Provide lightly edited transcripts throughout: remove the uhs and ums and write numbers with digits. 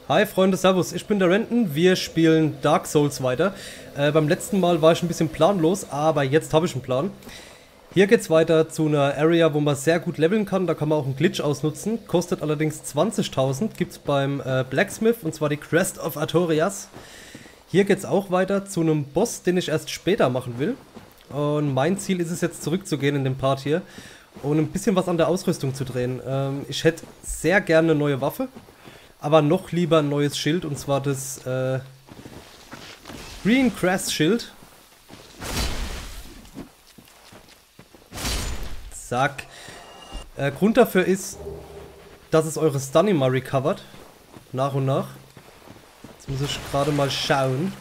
Hi Freunde, servus, ich bin der Renton, wir spielen Dark Souls weiter. Beim letzten Mal war ich ein bisschen planlos, aber jetzt habe ich einen Plan. Hier geht's weiter zu einer Area, wo man sehr gut leveln kann, da kann man auch einen Glitch ausnutzen. Kostet allerdings 20.000, gibt's beim Blacksmith, und zwar die Crest of Artorias. Hier geht's auch weiter zu einem Boss, den ich erst später machen will. Und mein Ziel ist es jetzt zurückzugehen in dem Part hier und ein bisschen was an der Ausrüstung zu drehen. Ich hätte sehr gerne eine neue Waffe. Aber noch lieber ein neues Schild, und zwar das Green Crest Schild. Zack. Grund dafür ist, dass es eure Stun immer recovert. Nach und nach. Jetzt muss ich gerade mal schauen.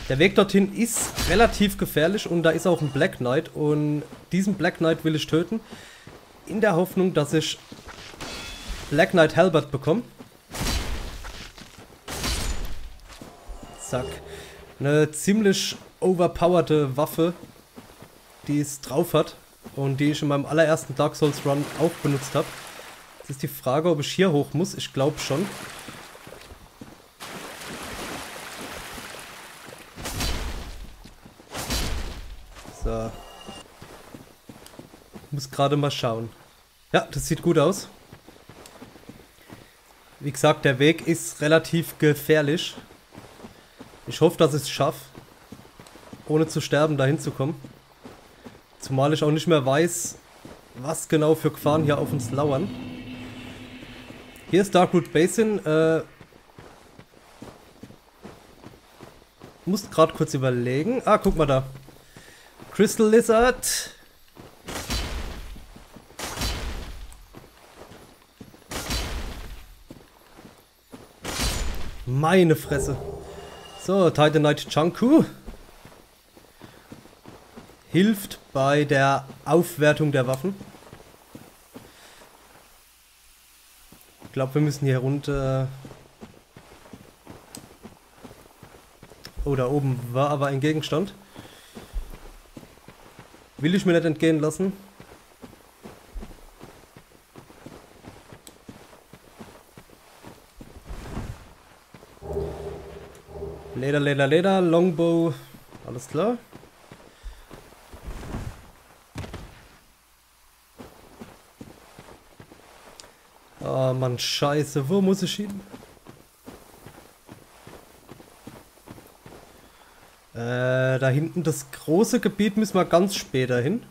Der Weg dorthin ist relativ gefährlich und da ist auch ein Black Knight. Und diesen Black Knight will ich töten. In der Hoffnung, dass ich Black Knight Halberd bekommen. Zack. Eine ziemlich overpowerte Waffe, die es drauf hat und die ich in meinem allerersten Dark Souls Run auch benutzt habe. Jetzt ist die Frage, ob ich hier hoch muss. Ich glaube schon. So. Ich muss gerade mal schauen. Ja, das sieht gut aus. Wie gesagt, der Weg ist relativ gefährlich. Ich hoffe, dass ich es schaffe, ohne zu sterben dahin zu kommen. Zumal ich auch nicht mehr weiß, was genau für Gefahren hier auf uns lauern. Hier ist Darkroot Basin. Muss gerade kurz überlegen. Ah, guck mal da. Crystal Lizard. Meine Fresse. So, Titanite Chunku. Hilft bei der Aufwertung der Waffen. Ich glaube, wir müssen hier runter. Oh, da oben war aber ein Gegenstand. Will ich mir nicht entgehen lassen. Leder, Longbow, alles klar. Ah, Mann, scheiße, wo muss ich hin? Da hinten, das große Gebiet, müssen wir ganz später hin.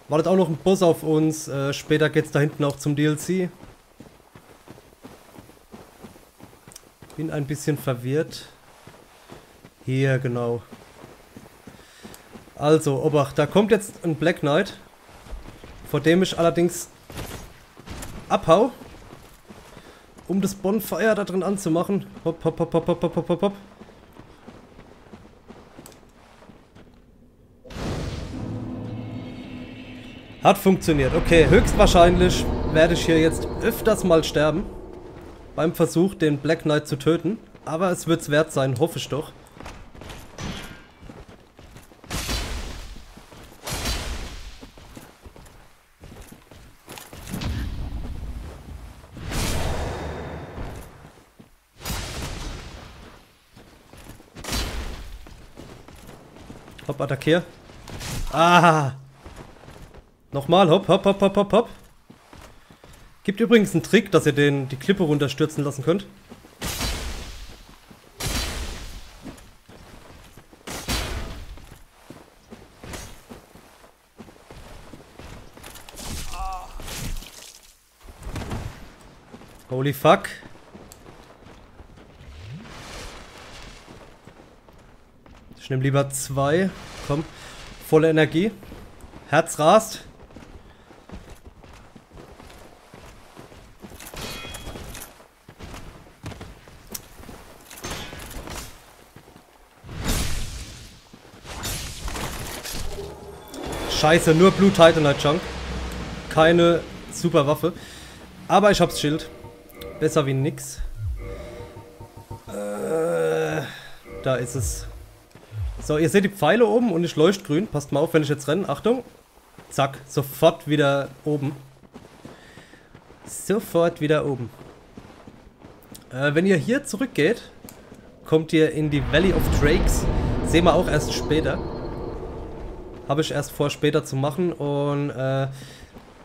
Wartet auch noch ein Boss auf uns, später geht's da hinten auch zum DLC. Bin ein bisschen verwirrt. Hier, genau. Also, Obacht, da kommt jetzt ein Black Knight, vor dem ich allerdings abhau, um das Bonfire da drin anzumachen. Hopp, hopp, hopp, hopp, hopp, hopp, hopp, hopp. Hat funktioniert. Okay, höchstwahrscheinlich werde ich hier jetzt öfters mal sterben beim Versuch, den Black Knight zu töten. Aber es wird es wert sein, hoffe ich doch. Hopp, attackier. Ah! Nochmal, hopp, hopp, hopp, hopp, hopp, hopp. Gibt übrigens einen Trick, dass ihr die Klippe runterstürzen lassen könnt. Holy fuck. Ich nehme lieber 2. Komm, volle Energie. Herz rast. Scheiße, nur Blue Titanite Chunk. Keine super Waffe. Aber ich hab's Schild. Besser wie nix. Da ist es. So, ihr seht die Pfeile oben und ich leuchte grün. Passt mal auf, wenn ich jetzt renne. Achtung. Zack, sofort wieder oben. Sofort wieder oben. Wenn ihr hier zurückgeht, kommt ihr in die Valley of Drakes. Sehen wir auch erst später. Habe ich erst vor, später zu machen. Und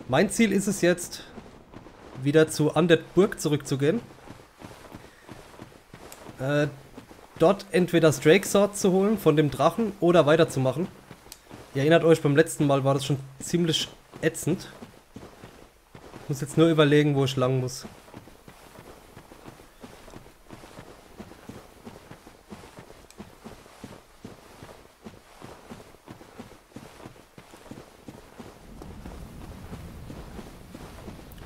mein Ziel ist es jetzt, wieder zu Undead Burg zurückzugehen. Dort entweder das Drake Sword zu holen von dem Drachen oder weiterzumachen. Ihr erinnert euch, beim letzten Mal war das schon ziemlich ätzend. Ich muss jetzt nur überlegen, wo ich lang muss.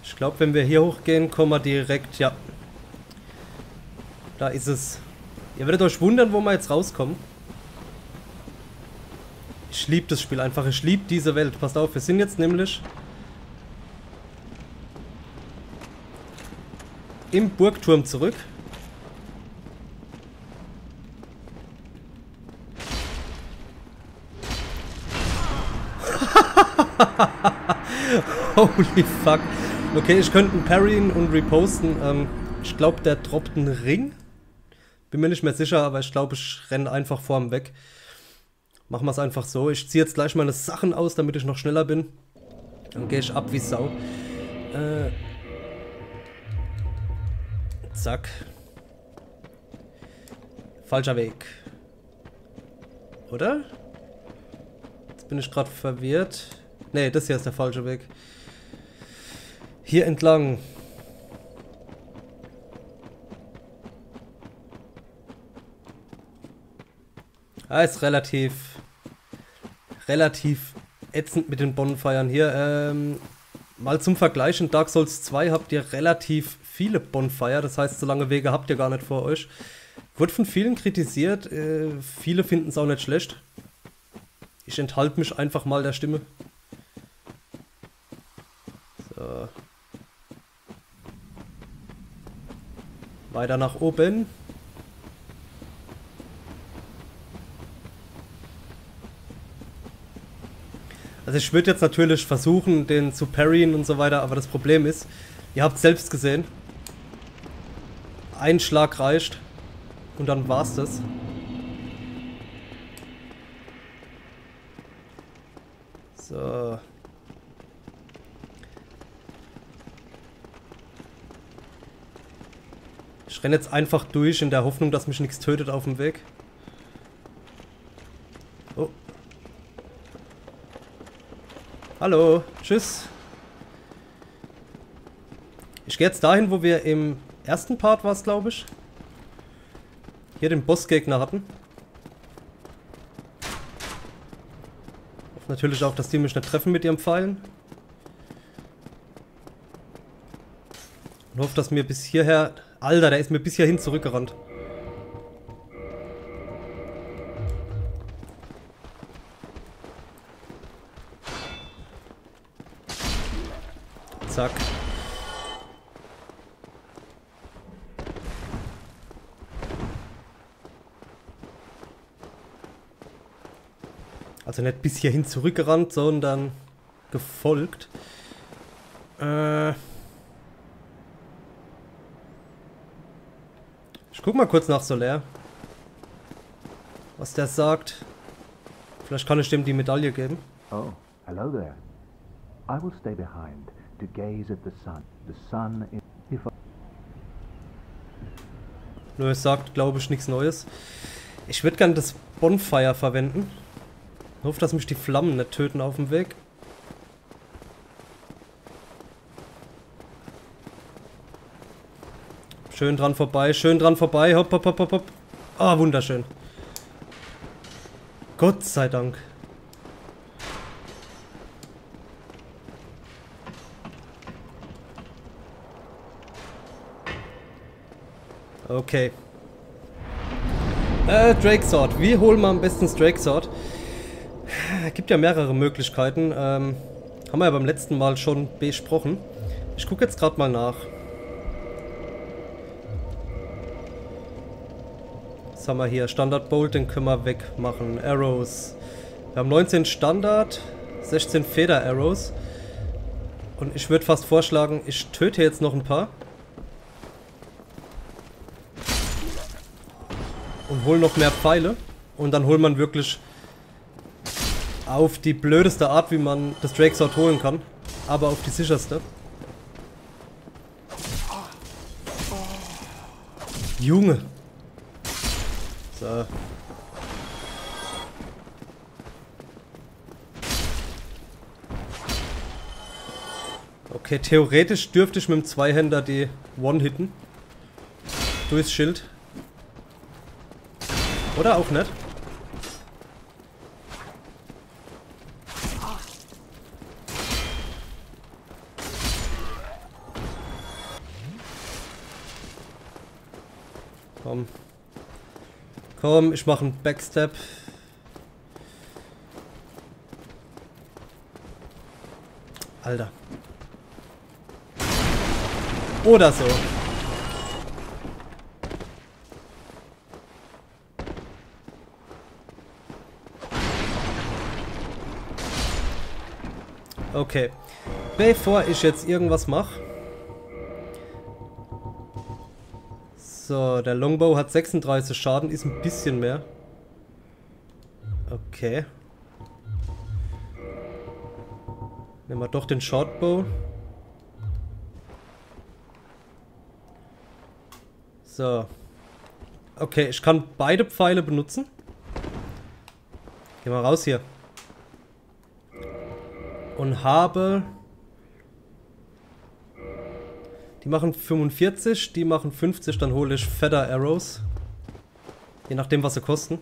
Ich glaube, wenn wir hier hochgehen, kommen wir direkt, ja. Da ist es. Ihr werdet euch wundern, wo wir jetzt rauskommen. Ich liebe das Spiel einfach. Ich liebe diese Welt. Passt auf, wir sind jetzt nämlich im Burgturm zurück. Holy fuck. Okay, ich könnte einen parryen und reposten. Ich glaube, der droppt einen Ring. Bin mir nicht mehr sicher, aber ich glaube, ich renne einfach vor ihm weg. Machen wir es einfach so. Ich ziehe jetzt gleich meine Sachen aus, damit ich noch schneller bin. Dann gehe ich ab wie Sau. Zack. Falscher Weg. Oder? Jetzt bin ich gerade verwirrt. Ne, das hier ist der falsche Weg. Hier entlang. Ist relativ ätzend mit den Bonfires hier. Mal zum Vergleich, in Dark Souls 2 habt ihr relativ viele Bonfire, das heißt, so lange Wege habt ihr gar nicht vor euch. Wurde von vielen kritisiert, viele finden es auch nicht schlecht. Ich enthalte mich einfach mal der Stimme. So. Weiter nach oben. Also ich würde jetzt natürlich versuchen, den zu parryen und so weiter, aber das Problem ist, ihr habt selbst gesehen, ein Schlag reicht und dann war's das. So. Ich renne jetzt einfach durch in der Hoffnung, dass mich nichts tötet auf dem Weg. Oh. Hallo, tschüss. Ich gehe jetzt dahin, wo wir im ersten Part war es, glaube ich. Hier den Bossgegner hatten. Hoffe natürlich auch, dass die mich nicht treffen mit ihren Pfeilen. Und hoffe, dass mir bis hierher... Alter, der ist mir bis hierhin zurückgerannt. Zack. Also nicht bis hierhin zurückgerannt, sondern gefolgt. Ich guck mal kurz nach Solaire. Was der sagt. Vielleicht kann ich dem die Medaille geben. Oh, hello there. I will stay behind to gaze at the sun. The sun is... Nur es sagt, glaube ich, nichts Neues. Ich würde gerne das Bonfire verwenden. Ich hoffe, dass mich die Flammen nicht töten auf dem Weg. Schön dran vorbei, hopp, hopp, hopp, hopp, hopp. Ah, wunderschön. Gott sei Dank. Okay. Drake Sword. Wie holen wir am besten das Drake Sword? Gibt ja mehrere Möglichkeiten. Haben wir ja beim letzten Mal schon besprochen. Ich gucke jetzt gerade mal nach. Was haben wir hier? Standard Bolt, den können wir wegmachen. Arrows. Wir haben 19 Standard, 16 Feder Arrows. Und ich würde fast vorschlagen, ich töte jetzt noch ein paar. Und holen noch mehr Pfeile. Und dann holt man wirklich auf die blödeste Art, wie man das Drake Sword holen kann. Aber auf die sicherste. Junge. So. Okay, theoretisch dürfte ich mit dem Zweihänder die One-Hitten. Durchs Schild. Oder auch nicht. Komm. Komm, ich mache einen Backstep. Alter. Oder so. Okay. Bevor ich jetzt irgendwas mache. So, der Longbow hat 36 Schaden, ist ein bisschen mehr. Okay. Nehmen wir doch den Shortbow. So. Okay, ich kann beide Pfeile benutzen. Geh mal raus hier. Und habe... Die machen 45, die machen 50, dann hole ich Feather Arrows. Je nachdem, was sie kosten.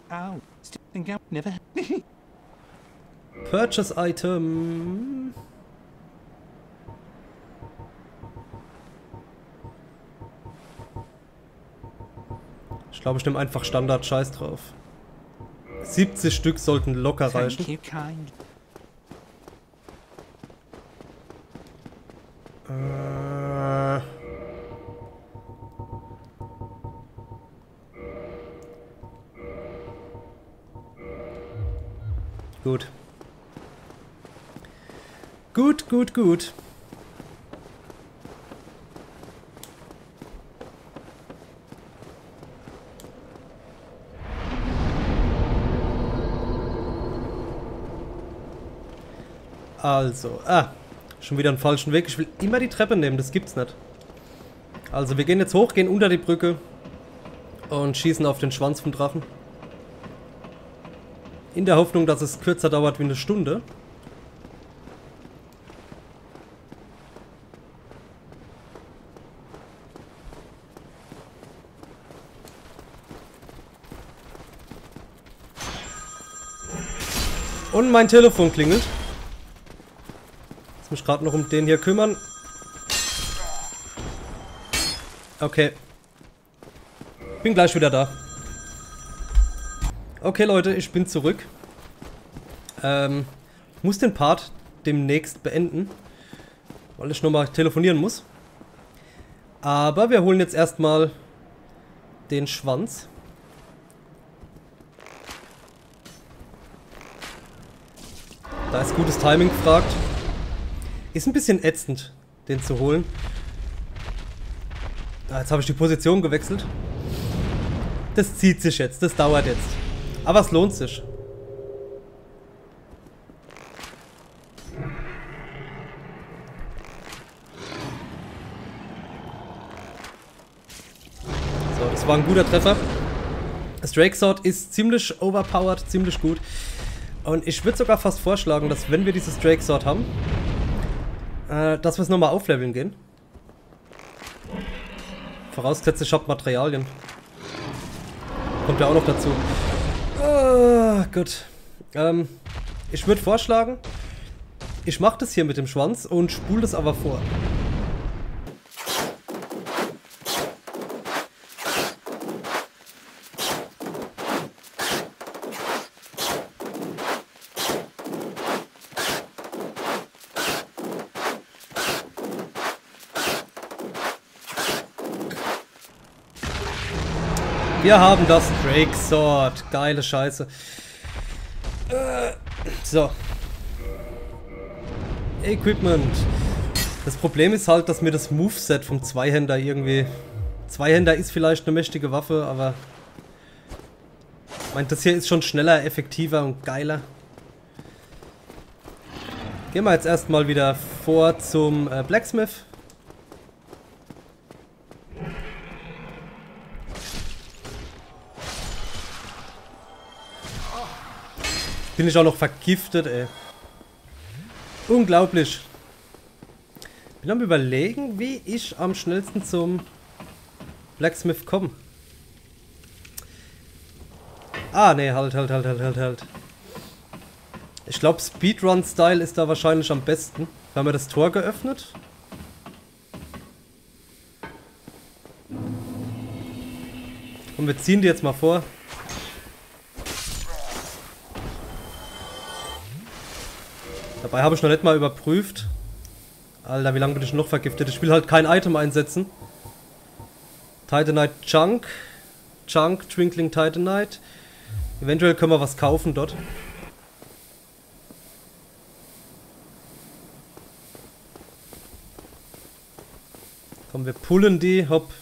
Purchase Item. Ich glaube, ich nehme einfach Standard, scheiß drauf. 70 Stück sollten locker reichen. Gut. Gut, gut, gut. Also, schon wieder einen falschen Weg. Ich will immer die Treppe nehmen, das gibt's nicht. Also, wir gehen jetzt hoch, gehen unter die Brücke und schießen auf den Schwanz vom Drachen. In der Hoffnung, dass es kürzer dauert wie eine Stunde. Und mein Telefon klingelt. Ich muss mich gerade noch um den hier kümmern. Okay. Bin gleich wieder da. Okay, Leute, ich bin zurück. Muss den Part demnächst beenden, weil ich nochmal telefonieren muss. Aber wir holen jetzt erstmal den Schwanz. Da ist gutes Timing gefragt. Ist ein bisschen ätzend, den zu holen. Jetzt habe ich die Position gewechselt. Das zieht sich jetzt, das dauert jetzt. Aber es lohnt sich. So, das war ein guter Treffer. Das Drake Sword ist ziemlich overpowered, ziemlich gut. Und ich würde sogar fast vorschlagen, dass wenn wir dieses Drake Sword haben, dass wir es nochmal aufleveln gehen. Vorausgesetzt, ich habe Materialien. Kommt ja auch noch dazu. Gut. Ich würde vorschlagen, ich mache das hier mit dem Schwanz und spule das aber vor. Wir haben das Drake Sword. Geile Scheiße. So. Equipment. Das Problem ist halt, dass mir das Moveset vom Zweihänder irgendwie... Zweihänder ist vielleicht eine mächtige Waffe, aber... meine, das hier ist schon schneller, effektiver und geiler. Gehen wir jetzt erstmal wieder vor zum Blacksmith. Bin ich auch noch vergiftet, ey. Unglaublich. Bin am Überlegen, wie ich am schnellsten zum Blacksmith komme. Ah, nee, halt. Ich glaube, Speedrun-Style ist da wahrscheinlich am besten. Haben wir das Tor geöffnet? Und wir ziehen die jetzt mal vor. Dabei habe ich noch nicht mal überprüft. Alter, wie lange bin ich noch vergiftet? Ich will halt kein Item einsetzen. Titanite Chunk. Chunk, Twinkling Titanite. Eventuell können wir was kaufen dort. Komm, wir pullen die. Hopp.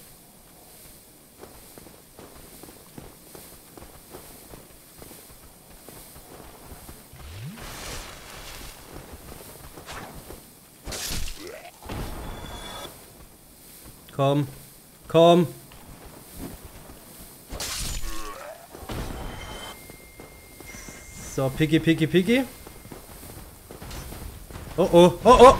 Komm. Komm. So, Piggy. Oh, oh, oh, oh.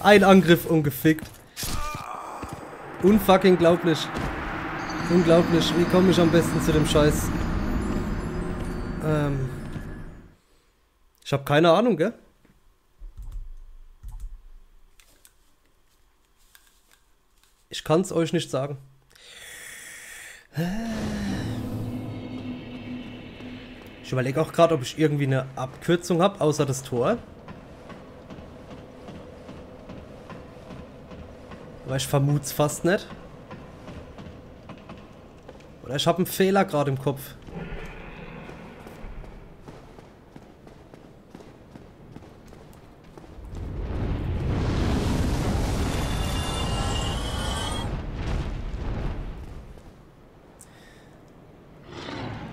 Ein Angriff ungefickt. Unfucking glaublich. Unglaublich. Wie komme ich am besten zu dem Scheiß? Ich habe keine Ahnung, gell? Ich kann es euch nicht sagen. Ich überlege auch gerade, ob ich irgendwie eine Abkürzung habe, außer das Tor. Aber ich vermute es fast nicht. Oder ich habe einen Fehler gerade im Kopf.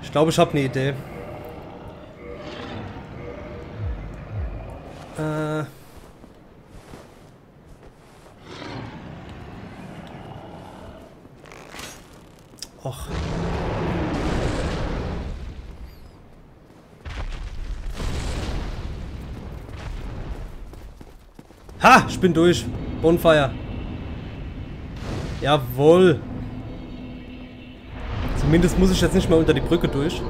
Ich glaube, ich habe eine Idee. Och. Ha! Ich bin durch. Bonfire. Jawohl. Zumindest muss ich jetzt nicht mehr unter die Brücke durch.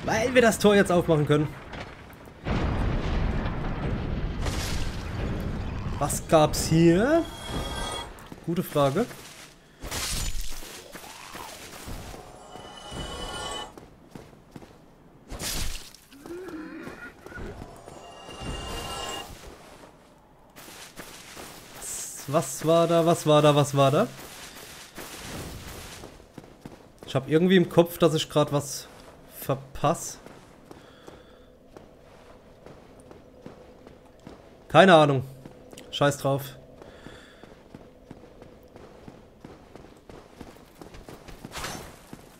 Weil wir das Tor jetzt aufmachen können. Was gab's hier? Gute Frage. Was war da? Ich habe irgendwie im Kopf, dass ich gerade was verpasse. Keine Ahnung. Scheiß drauf.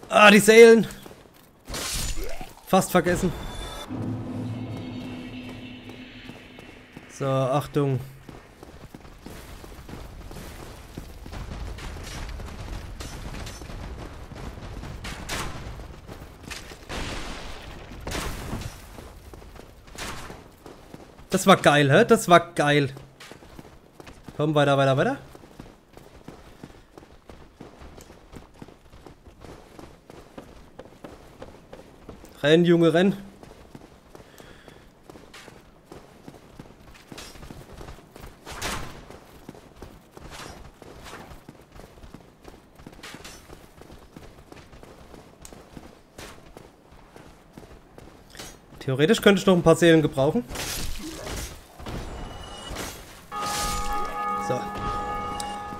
Ah, die Seelen. Fast vergessen. So, Achtung. Das war geil, hä? Das war geil. Komm, weiter. Renn, Junge, renn. Theoretisch könnte ich noch ein paar Seelen gebrauchen. So.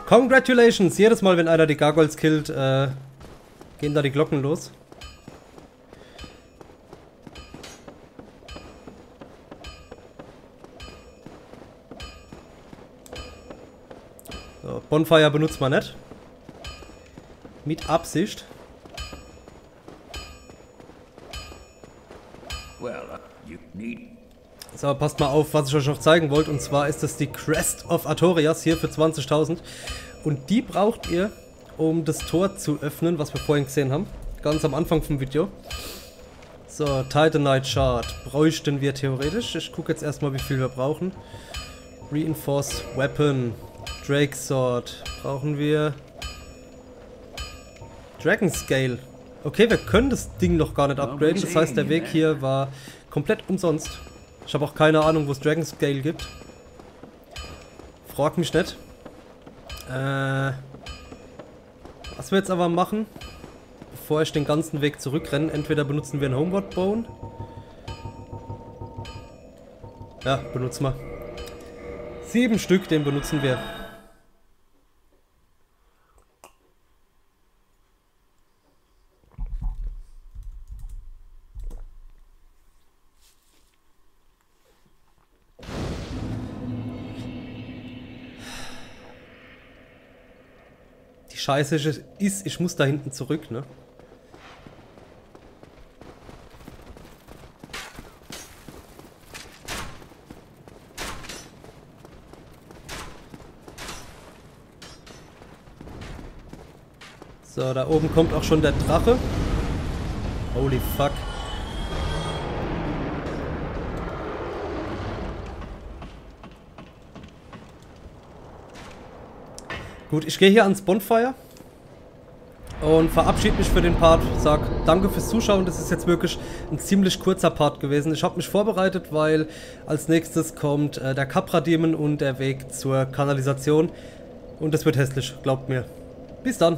Congratulations! Jedes Mal, wenn einer die Gargoyles killt, gehen da die Glocken los. Bonfire benutzt man nicht. Mit Absicht. So, passt mal auf, was ich euch noch zeigen wollte. Und zwar ist das die Crest of Artorias hier für 20.000. Und die braucht ihr, um das Tor zu öffnen, was wir vorhin gesehen haben. Ganz am Anfang vom Video. So, Titanite Shard bräuchten wir theoretisch. Ich gucke jetzt erstmal, wie viel wir brauchen. Reinforced Weapon. Drake Sword. Brauchen wir. Dragon Scale. Okay, wir können das Ding noch gar nicht upgraden. Das heißt, der Weg hier war komplett umsonst. Ich habe auch keine Ahnung, wo es Dragon Scale gibt. Frag mich nicht. Was wir jetzt aber machen, bevor ich den ganzen Weg zurückrenne, entweder benutzen wir einen Homeward Bone. Ja, benutzen wir. 7 Stück, den benutzen wir. Scheiße ist, ich muss da hinten zurück, ne? So, da oben kommt auch schon der Drache. Holy fuck. Gut, ich gehe hier ans Bonfire und verabschiede mich für den Part. Sag danke fürs Zuschauen. Das ist jetzt wirklich ein ziemlich kurzer Part gewesen. Ich habe mich vorbereitet, weil als nächstes kommt der Capra Demon und der Weg zur Kanalisation. Und das wird hässlich, glaubt mir. Bis dann.